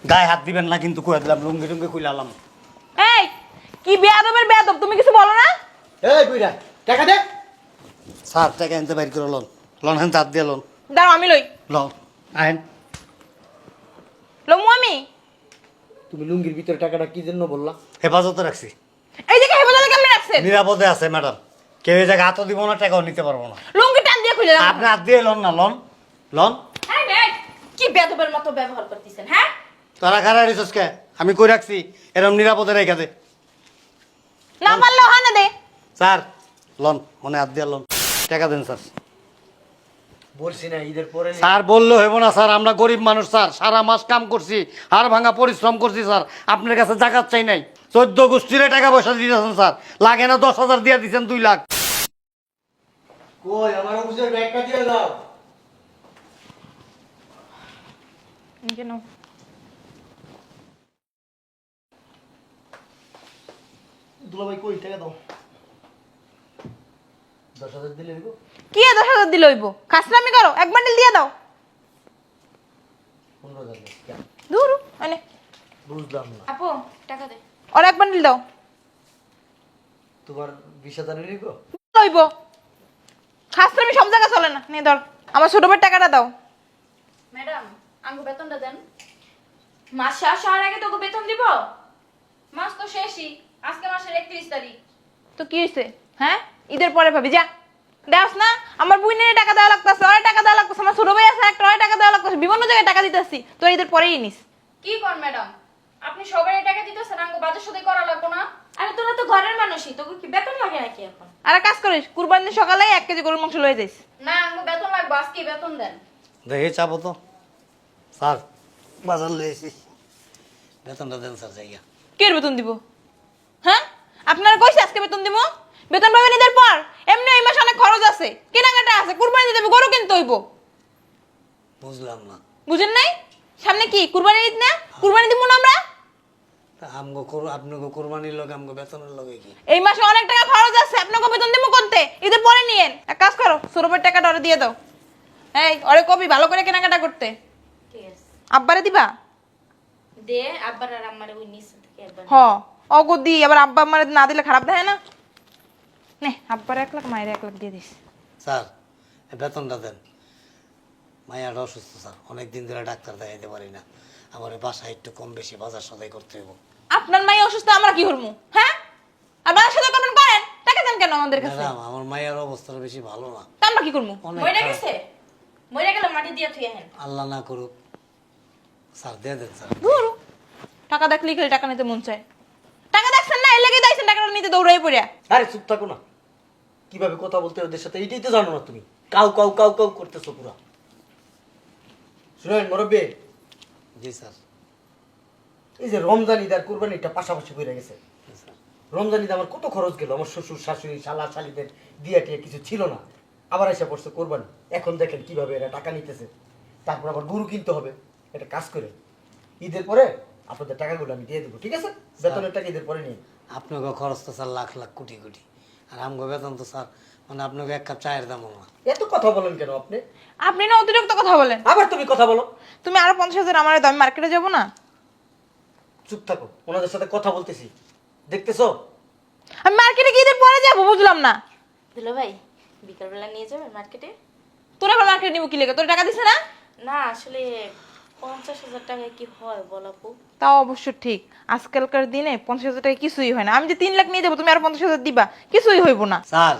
গায়ে হাত দিবেন না কিন্তু কয়ে দিলাম, লুঙ্গি টুঙ্গি খুইলালাম। এই কি বেয়াদবের বেয়াদব, তুমি কিছু বলো না? এই বুইড়া টাকা দে। স্যার টাকা এনতে বাইর করে লন, লন হেন হাত দিয়ে লন, দাঁড়াও আমি লই। লন আহেন। লমু আমি। তুমি লুঙ্গির ভিতরে টাকাটা কি জন্য বললা? হেফাজতে রাখছি, এই যে হেফাজতে কেমনে রাখছেন? নিরাপদে আছে ম্যাডাম। কেউ এই জায়গায় হাতও দিব না, টাকাও নিতে পারবো না। লুঙ্গি টান দিয়ে খুলে দাও। আপনি হাত দিয়ে লন না, লন লন। হ্যাঁ ম্যাড, কি বেয়াদবের মতো ব্যবহার করতেছেন? হ্যাঁ, তারা খারাপ রিসোর্স কে আমি কই রাখছি, এরকম নিরাপদে রেখে দে। না পারলেও হয় না দে। স্যার লন, মনে হাত দিয়ে লন, টাকা দেন স্যার। বলছি না ঈদের পরে স্যার বললে হইব না স্যার, আমরা গরিব মানুষ স্যার, সারা মাস কাম করছি, হাড় ভাঙা পরিশ্রম করছি স্যার, আপনার কাছে জাকাত চাই নাই। 14 গোষ্ঠীরে টাকা পয়সা দিতেছেন স্যার, লাগে না 10,000 দিয়ে দিচ্ছেন 2 লাখ। কই আমার অফিসের ব্যাগটা দিয়ে দাও। কেন? দুলাভাই কই টাকা দাও। 10,000 দিলে দিব। কি 10,000 দিলে হইব? খাসরামি করো, এক বান্ডিল দিয়ে দাও। 15,000 দূর মানে বুঝলাম না। আপু টাকা দে। আর এক বান্ডিল দাও। তোমার 20,000 নিব। হইব। খাসরামি সব জায়গা চলে না। নে ধর, আমার ছোট ভাইয়ের টাকাটা দাও। ম্যাডাম আঙ্গু বেতনটা দেন। মাস শেষ হওয়ার আগে তোকে বেতন দিব? মাস তো শেষই, আজকে মাসের 31 তারিখ। তো কি হইছে? হ্যাঁ, ঈদের পরে ভাবি যা। দেওস না, আমার বুইনের টাকা দেওয়া লাগতেছে, ওর টাকা দেওয়া লাগতেছে, আমার ছোট ভাই আছে একটা, ওর টাকা দেওয়া লাগতেছে, বিভিন্ন জায়গায় টাকা দিতেছি। তো ঈদের পরেই নিস। কি কর ম্যাডাম, আপনি সবাই টাকা দিতেছেন, আঙ্গু বাজার সাথে করা লাগবো না? আরে তোরা তো ঘরের মানুষই, তোকে কি বেতন লাগে নাকি এখন? আর এক কাজ করিস, কুরবানির দিন সকালে 1 কেজি গরুর মাংস লয়ে যাইস। না আঙ্গু বেতন লাগবে, আজকে বেতন দেন। দেখে চাবো তো স্যার, বাজার লয়েছি, বেতনটা দেন স্যার জায়গা। কে বেতন দিব? হ্যাঁ, আপনারা কইছে আজকে বেতন দিব? বেতন পাবেন ঈদের পর। এমনি এই মাসে অনেক খরচ আছে, কেনাকাটা আছে, কুরবানি দিতে হবে, গরু কিনতে হইব। বুঝলাম না, বুঝেন নাই? সামনে কি কুরবানি ঈদ না? কুরবানি দিব না আমরা? আপনাকে কোরবানির লগে আমগো বেতনের লগে কি? এই মাসে অনেক টাকা খরচ আছে, আপনাকে বেতন দিব কোনতে? ঈদের পরে নিয়েন। এক কাজ করো, সৌরভের টাকাটা ওরে দিয়ে দাও। এই ওরে কবি ভালো করে কেনাকাটা করতে। ঠিক আছে আব্বারে দিবা? দে, আব্বার আর আম্মারে ওই নিচে থেকে একবার। হ, অগো দি, আবার আব্বা আম্মারে না দিলে খারাপ দেয় না। নে, আব্বারে 1 লাখ, মায়ের 1 লাখ দিয়ে দিস। স্যার এই বেতনটা দেন। মায়াটা অসুস্থ স্যার, অনেক দিন ধরে ডাক্তার দেখাইতে পারি না, আমার এই বাসায় একটু কম বেশি বাজার সদাই করতে হইব। আপনার মাই অসুস্থ, আমরা কি করবো? হ্যাঁ, আর বাবার সাথে করবেন করেন, টাকা দেন কেন আমাদের কাছে? ম্যাডাম আমার মায়ের অবস্থাটা বেশি ভালো না, তা আমরা কি করবো? অনেক মরে খারাপ। গেছে, মরে গেলে মাটি দিয়ে থুয়ে হেন। আল্লাহ না করুক স্যার, দিয়ে দেন স্যার। ধুর, টাকা দেখলেই খালি টাকা নিতে মন চায়। টাকা দেখছেন না, এর লেগে দাইছেন টাকাটা নিতে দৌড়াই পড়িয়া। আরে চুপ থাকো না। কিভাবে কথা বলতে হয় ওদের সাথে এইটাই তো জানো না তুমি। কাউ কাউ কাউ কাউ করতেছো পুরা। শুনেন মুরব্বি, জি স্যার। এই যে রমজান ঈদ আর কুরবানিটা পাশাপাশি হয়ে গেছে। জি স্যার। রমজান ঈদ আমার কত খরচ গেল, আমার শ্বশুর শাশুড়ি শালা শালিদের দিয়া টিয়া কিছু ছিল না, আবার এসে পড়ছে কোরবানি। এখন দেখেন কিভাবে এরা টাকা নিতেছে, তারপর আবার গরু কিনতে হবে। এটা কাজ করে ঈদের পরে আপনাদের টাকাগুলো আমি দিয়ে দেবো, ঠিক আছে? বেতনের টাকা ঈদের পরে নিয়ে। আপনাকে খরচ তো স্যার লাখ লাখ কোটি কোটি, আর আমগো বেতন তো স্যার মানে আপনাকে 1 কাপ চায়ের দামও না। এত কথা বলেন কেন আপনি? আপনি না অতিরিক্ত কথা বলেন। আবার তুমি কথা বলো। তুমি আরো 50,000 আমার দাও, আমি মার্কেটে যাবো না? চুপ থাকো, ওনাদের সাথে কথা বলতেছি, দেখতেছো? আমি মার্কেটে গিয়ে ঈদের পরে যাবো, বুঝলাম না। দুলো ভাই বিকালবেলা নিয়ে যাবেন মার্কেটে? তোর আবার মার্কেটে নিবো কি লেগে? তোর টাকা দিছে না? না আসলে 50,000 টাকায় কি হয় বল আপু? তাও অবশ্য ঠিক, আজকালকার দিনে 50,000 টাকা কিছুই হয় না। আমি যে 3 লাখ নিয়ে যাবো, তুমি আরো 50,000 দিবা, কিছুই হইব না। স্যার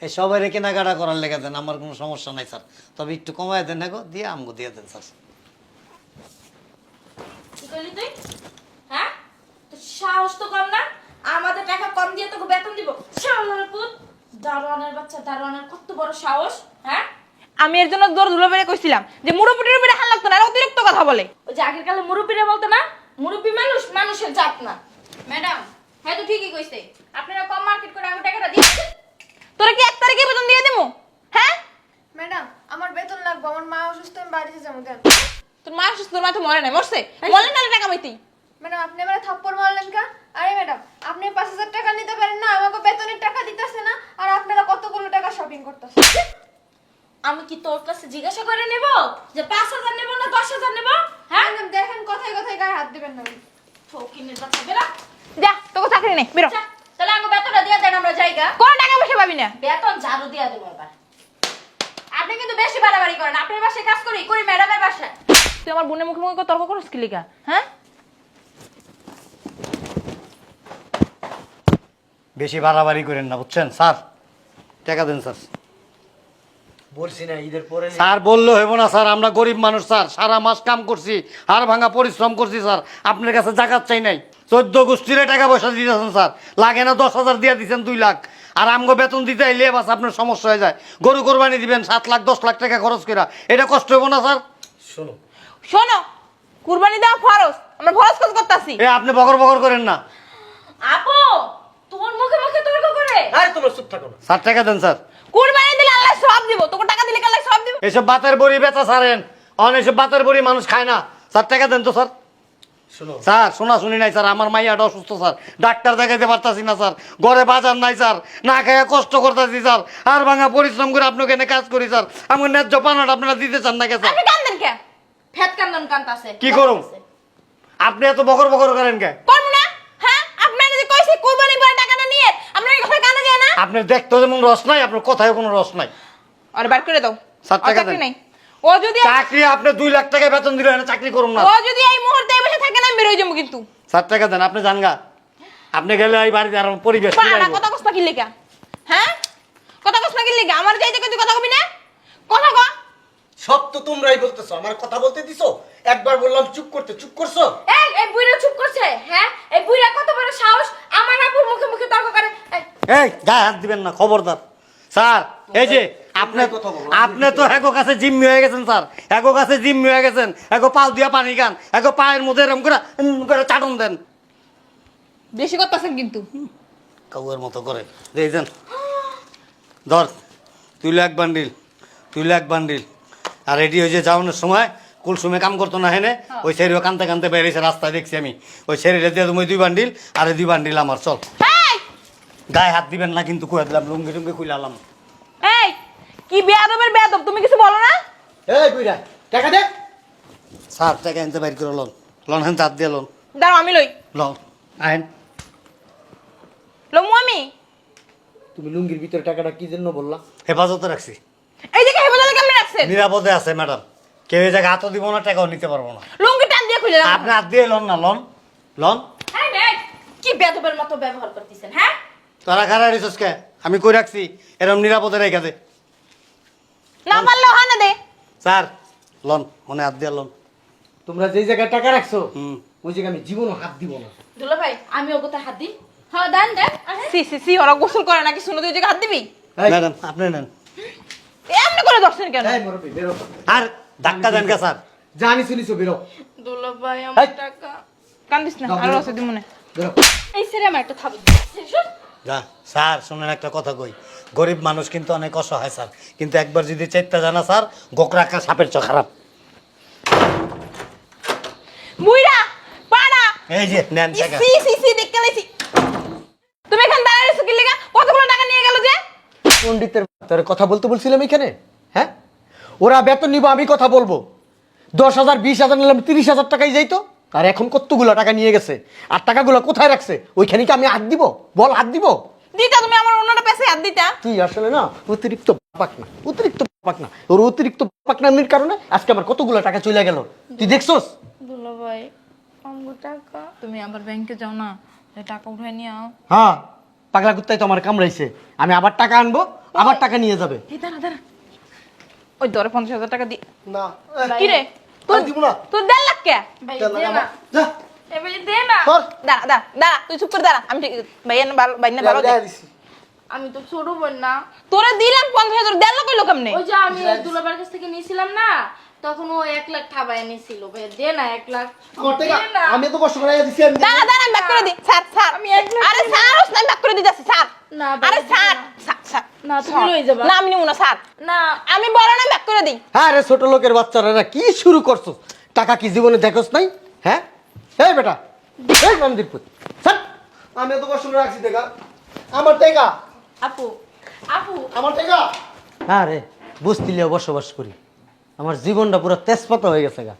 এই সবাই কেনাকাটা করার লেগে দেন, আমার কোনো সমস্যা নাই স্যার, তবে একটু কমায় দেন না গো, দিয়ে আমগো দিয়ে দেন স্যার। কি করলি তুই? হ্যাঁ, তোর সাহস তো কম না, আমাদের টাকা কম দিয়ে তোকে বেতন দিব? শালার পুত, দারোয়ানের বাচ্চা, দারোয়ানের কত বড় সাহস! হ্যাঁ, আমি এর জন্য দৌড় ধুলো বেড়ে কইছিলাম যে মুড়োপুটির উপরে হাল লাগতো না, আর অতিরিক্ত কথা বলে। ওই যে আগের কালে মুরব্বীরা বলতো না, মুরব্বী মানুষ মানুষের জাত না। ম্যাডাম হ্যাঁ তো ঠিকই কইছে, আপনারা কম মার্কেট করে আগে টাকাটা দিচ্ছেন। তোরা কি 1 তারিখে বেতন দিয়ে দিমু? হ্যাঁ, ম্যাডাম আমার বেতন লাগবে, আমার মা অসুস্থ, আমি বাড়িতে যাবো। দেন তোর মা অসুস্থ, তোর মা তো মরে নাই, মরছে? মরলে না টাকা পাইতি। ম্যাডাম, আপনি আমার থাপ্পড় মারলেন কা? আরে ম্যাডাম, আপনি 5,000 টাকা নিতে পারেন না, আমাকে বেতনের টাকা দিতেছে না, আর আপনারা কতগুলো টাকা শপিং করতেছেন। আমি কি তোর কাছে জিজ্ঞাসা করে নেব যে 5,000 নেব না 10,000 নেব? হ্যাঁ ম্যাডাম দেখেন কথায় হাত দিবেন না। ফকিনের বাচ্চা বেরা। যা তোকে চাকরি নেই বেরো। যা, তাহলে আমাকে বেতনটা দিয়ে দেন আমরা জায়গা। কোনো টাকা পয়সা পাবি না। বেতন ঝাড়ু দিয়া দেবো এবার। আপনি কিন্তু বেশি বাড়াবাড়ি করেন। আপনার বাসায় কাজ করি ম্যাডামের বাসায়। তুই আমার বোনের মুখে মুখে তর্ক করিস কি লিগা? হ্যাঁ বেশি বাড়াবাড়ি করেন না বুঝছেন স্যার, টাকা দেন স্যার। বলছি না ঈদের পরে স্যার বললে হইব না স্যার, আমরা গরিব মানুষ স্যার, সারা মাস কাম করছি, হাড় ভাঙা পরিশ্রম করছি স্যার, আপনার কাছে জাকাত চাই নাই। 14 গোষ্ঠীরে টাকা পয়সা দিতেছেন স্যার, লাগে না 10,000 দিয়ে দিচ্ছেন 2 লাখ, আর আমগো বেতন দিতে আইলে বাস আপনার সমস্যা হয়ে যায়। গরু কোরবানি দিবেন 7 লাখ 10 লাখ টাকা খরচ করে, এটা কষ্ট হইব না স্যার? শোনো, শোনো, কুরবানি দেওয়া ফরজ, আমরা ফরজ কাজ করতেছি। এ আপনি বকর বকর করেন না আপু, তোমার মুখে মুখে তর্ক করে। আরে তোমরা চুপ থাকো না। স্যার, টাকা দেন স্যার। কুরবানি দিলে আল্লাহ সওয়াব দিব, তোকে টাকা দিলে কি আল্লাহ সওয়াব দিব? এসব বাতের বড়ি বেচা ছাড়েন, এসব বাতের বড়ি মানুষ খায় না স্যার, টাকা দেন তো স্যার। শোনো, স্যার শোনা শুনি নাই স্যার, আমার মাইয়াটা অসুস্থ স্যার, ডাক্তার দেখাইতে পারতাছি না স্যার, ঘরে বাজার নাই স্যার, না খাইয়া কষ্ট করতেছি স্যার, আর ভাঙা পরিশ্রম করে আপনাকে এনে কাজ করি স্যার, আমার ন্যায্য পানাটা আপনারা দিতে চান না কে স্যার? আপনি কান্দেন কে? ফ্যাট কান্দন কান্তাছে। কি করুম? আপনি এত বকর বকর করেন কে? করব না? হ্যাঁ, আপনারা যদি কইছে কুরবানি করে টাকাটা নিয়ে, আপনারা কি কানে যায় না? আপনার দেখতে যেমন রস নাই, আপনার কথায় কোনো রস নাই। আরে বার করে দাও। স্যার, আর টাকা চাকরি দেন। নাই। ও যদি চাকরি আপনি 2 লাখ টাকা বেতন দিলে না চাকরি করুন না। ও যদি এই মুহূর্তে এই বসে থাকে না, আমি বের হই যাবো কিন্তু। স্যার টাকা দেন, আপনি জান গা, আপনি গেলে এই বাড়িতে আর পরিবেশ কি পাড়া লাগবে? কথা কস না কি লেগা? হ্যাঁ, কথা কস না কি লেগা? আমার যাইতে কই তুই কথা কবি না? কথা কও। সব তো তোমরাই বলতেছো, আমার কথা বলতে দিছো। একবার বললাম চুপ করতে, চুপ করছো। এই বুইরা চুপ করছে। হ্যাঁ, এই বুইরা কত বড় সাহস, আমার আপুর মুখে মুখে তর্ক করে। এই, এই গায়ে হাত দিবেন না, খবরদার। স্যার এই যে আপনি কথা বলো। আপনি তো এগো কাছে জিম্মি হয়ে গেছেন স্যার, এগো কাছে জিম্মি হয়ে গেছেন, এগো পাও দিয়া পানি খান, এগো পায়ের মধ্যে এরকম করে চাটন দেন, বেশি করতেছেন কিন্তু। কাউয়ের মতো করে দিয়েছেন। ধর 2 লাখ বান্ডিল, 2 লাখ বান্ডিল। আর রেডি হয়ে যে যাওয়ানোর সময় কুলসুমে কাম করতো না হেনে, ওই সেরিও কানতে কানতে বেরিয়েছে, রাস্তায় দেখছি আমি, ওই সেরিটা দিয়ে তুমি 2 বান্ডিল, আর 2 বান্ডিল আমার। চল, এই গায়ে হাত দিবেন না কিন্তু, কয়ে দিলাম, লুঙ্গি টুঙ্গি খুলে আলাম। এই কি বেয়াদবের বেয়াদব, তুমি কিছু বলো না? এই বুইরা, টাকা দে। স্যার টাকা এনতে বাইর করে লন, লন হেন হাত দিয়ে লন, দাঁড়াও আমি লই। লন আইন। লমু আমি। তুমি লুঙ্গির ভিতরে টাকাটা কি জন্য বললা? হেফাজতে রাখছি, এই জায়গায় হেফাজতে কেমনে রাখছেন? নিরাপদে আছে ম্যাডাম, কেউ এই জায়গায় হাতও দিব না, টাকাও নিতে পারবো না। লুঙ্গি টান দিয়ে খুলে দাও। আপনি হাত দিয়ে লন না, লন লন। এই মেয়ে, কি বেয়াদবের মতো ব্যবহার করতেছেন? হ্যাঁ, তারা খারাপ রিসোর্স কে আমি কই রাখছি, এরকম নিরাপদে রেখে দে। না পারলে হয় না দে। স্যার লন, মনে হাত দিয়ে লন। তোমরা যেই জায়গায় টাকা রাখছো হুম। ওই জায়গায় আমি জীবনও হাত দিব না। দুলা ভাই, আমি ওগোতে হাত দিই। হ্যাঁ, দেন দেন। আরে, সি সি সি, ওরা গোসল করে নাকি? শুনো, তুই ওই জায়গায় হাত দিবি? এই, ম্যাডাম আপনি নেন। এমনি করে দর্শন কেন? এই মুরব্বি, বেরো। আর ধাক্কা দেন কে স্যার? জানি শুনিছো, বেরো। দুলা ভাই এই, আমার টাকা। কান্দিস না, দাও, আরো বেরো। আছে দিমু না। বেরো। এই সেরে আমার একটা থাবো। যা স্যার, শুনেন একটা কথা কই, গরিব মানুষ কিন্তু অনেক অসহায় স্যার, কিন্তু একবার যদি চেষ্টা জানা স্যার, গোকরাকা সাপের চোখ খারাপ। বুইড়া পাড়া। এই যে নেন টাকা। সি সি সি, দেখতে লাইছি। তুমি এখানে দাঁড়ায় আছো কি লাগা? কতগুলো টাকা নিয়ে গেল যে? পণ্ডিতের তোর কথা বলতে বলছিলাম এখানে। হ্যাঁ, ওরা বেতন নিব, আমি কথা বলবো। 10,000 20,000 নিলাম, 30,000 টাকাই যাইতো। আর এখন কতগুলো টাকা নিয়ে গেছে, আর টাকাগুলো কোথায় রাখছে? ওইখানে কি আমি হাত দিব? বল, হাত দিব? দিতা তুমি আমার অন্যটা পেছে হাত দিতা। তুই আসলে না অতিরিক্ত পাক না, অতিরিক্ত পাক না, ওর অতিরিক্ত পাকনামির কারণে আজকে আমার কতগুলো টাকা চলে গেল, তুই দেখছস? দুলা ভাই আমার টাকা, তুমি আবার ব্যাংকে যাও না, টাকা উঠাই নিয়ে আও। হ্যাঁ, পাগলা কুত্তাই তো আমার কামড়াইছে। আমি আবার টাকা আনবো, আবার টাকা নিয়ে যাবে। এই দাঁড়া দাঁড়া, ওই ধরে 50,000 টাকা দি। না, কি রে তুই দিব না। তুই 1.5 লাখ কে? ভাই, দে না। যা, এ ভাই, দে না। ধর। দাঁড়া দাঁড়া দাঁড়া, তুই চুপ করে দাঁড়া। আমি ঠিক ভাইয়া না ভালো, ভাই না ভালো দে। আমি তো ছোট বোন না। তোরে দিলাম 50,000, 1.5 লাখ কইলো কেমনে? ওই যে আমি দুলাবার কাছ থেকে নিয়েছিলাম না, তখন ও 1 লাখ ঠাবায় নিয়েছিল। ভাই দে না 1 লাখ। আমার টাকা দে না। আমি তো কষ্ট করে দিছি। আমি দাঁড়া দাঁড়া, আমি ব্যাক করে দি। স্যার স্যার, আমি 1 লাখ আরে স্যার, ওস নাই ব্যাক করে দিতাছি স্যার। না, আরে ব্যাক স্যার দিবো স্যার স্যার, না, তুমি লই যাবা। না আমি নিব না স্যার, না, আমি বড় না, ব্যাক করে দিই। হ্যাঁ রে, ছোট লোকের বাচ্চারা কি শুরু করছো? টাকা কি জীবনে দেখোস নাই? হ্যাঁ, এই বেটা, এই মন্দিরপুর স্যার, আমি তো কষ্ট করে রাখছি টাকা, আমার টাকা, আপু আপু, আমার টাকা। হ্যাঁ রে, বস্তিলিয়া বসবাস করি, আমার জীবনটা পুরো তেজপাতা হয়ে গেছে গা।